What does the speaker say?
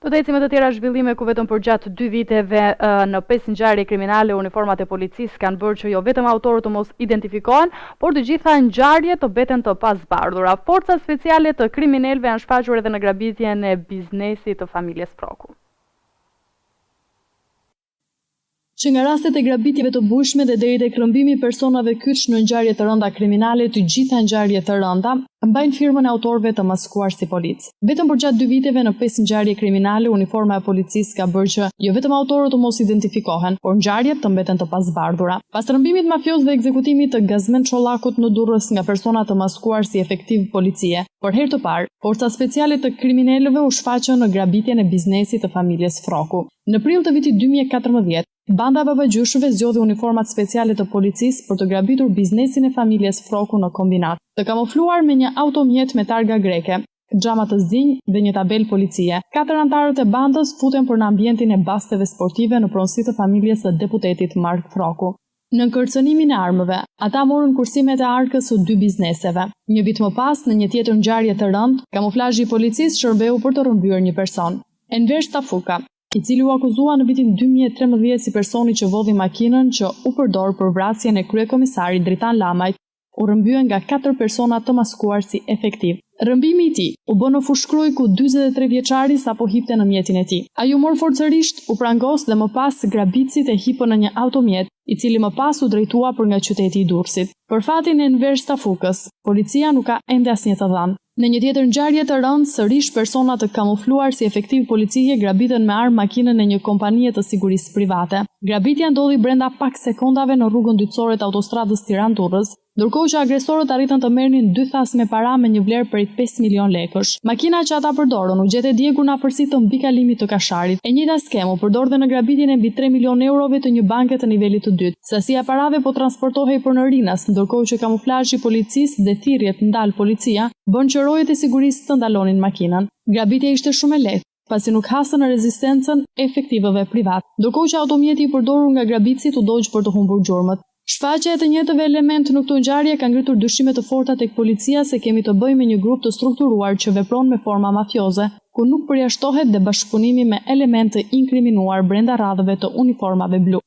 Do të ecim me të tjera zhvillime ku vetëm përgjatë 2 viteve në 5 ngjarje kriminale uniformat e policisë kanë bërë që jo vetëm autorët të mos identifikohen, por të gjitha ngjarjet të beten të pasbardhura. Forcat speciale të kriminalëve janë shfaqur edhe në grabitjen e biznesit të familjes Froku. Që nga rastet e grabitjeve të bujshme dhe deri te klëmbimi i personave kyç në ngjarje të rënda kriminale, të gjitha ngjarjet të rënda mbajnë firmën e autorëve të maskuar si policë. Vetëm përgjatë 2 viteve në 5 ngjarje kriminale, uniforma e policisë ka bërë që jo vetëm autorët të mos identifikohen, por ngjarjet të mbeten të pasbardhura. Pas rrëmbimit mafios dhe ekzekutimit të Gazmen Çollakut në Durrës nga persona të maskuar si efektiv policie, për herë të parë, forca speciale të kriminalëve u shfaqën në grabitjen e biznesit të familjes Froku. Në prill të vitit 2014, banda e babagjyshëve zgjodhi uniformat speciale të policisë për të grabitur biznesin e familjes Froku në kombinat, të kamufluar me një automjet me targa greke, xhama të zinj dhe një tabel policie. 4 anëtarët e bandës futen për në ambientin e basteve sportive në pronësi të familjes së deputetit Mark Froku. Në kërcënimin e armëve, ata morën kursimet e arkës së 2 bizneseve. Një vit më pas, në një tjetër ngjarje të rëndë, kamuflazhi i policisë shërbeu për të rrëmbyer një person. Enver Stafuka, i cili u akuzua në vitin 2013 si personi që vodhi makinën që u përdor për vrasjen e kryekomisarit Dritan Lamajt, u rrëmbyen nga 4 persona të maskuar si efektiv. Rrëmbimi i tij u bë në fushkruj ku 43 vjeçari sapo hipte në mjetin e tij. Ai u mor forcërisht, u prangos dhe më pas grabitësit e hipën në një automjet, i cili më pas u drejtua për nga qyteti i Durrësit. Për fatin e Enver Stafukës, policia nuk ka ende asnjë të dhënë. Në një tjetër ngjarje të rëndë, sërish persona të kamufluar si efektiv policie grabitën me armë makinën e një kompanie të sigurisë private. Grabitja ndodhi brenda pak sekondave në rrugën dytësore të autostradës Tiranë-Durrës, ndërkohë që agresorët arritën të merrnin 2 thas me para me një vlerë prej 5 milion lekësh. Makina që ata përdorën u gjetë e djegur në afërsi të mbikalimit të Kasharit. E njëjta skemë u përdor dhe në grabitjen e mbi 3 milion eurove të një banke të nivelit të dytë. Sasia parave po transportohej për në Rinas, ndërkohë që kamuflazhi i policisë dhe thirrjet ndal policia bën që rojet e sigurisë të ndalonin makinën. Grabitja ishte shumë e lehtë, pasi nuk hasën në rezistencën e efektivëve privat, ndërkohë që automjeti i përdorur nga grabitësit u dogj për të humbur gjurmët. Shfaqja e të njëjtëve element në këtë ngjarje ka ngritur dyshime të forta tek policia se kemi të bëjmë me një grup të strukturuar që vepron me forma mafioze, ku nuk përjashtohet dhe bashkëpunimi me elementë inkriminuar brenda radhëve të uniformave blu.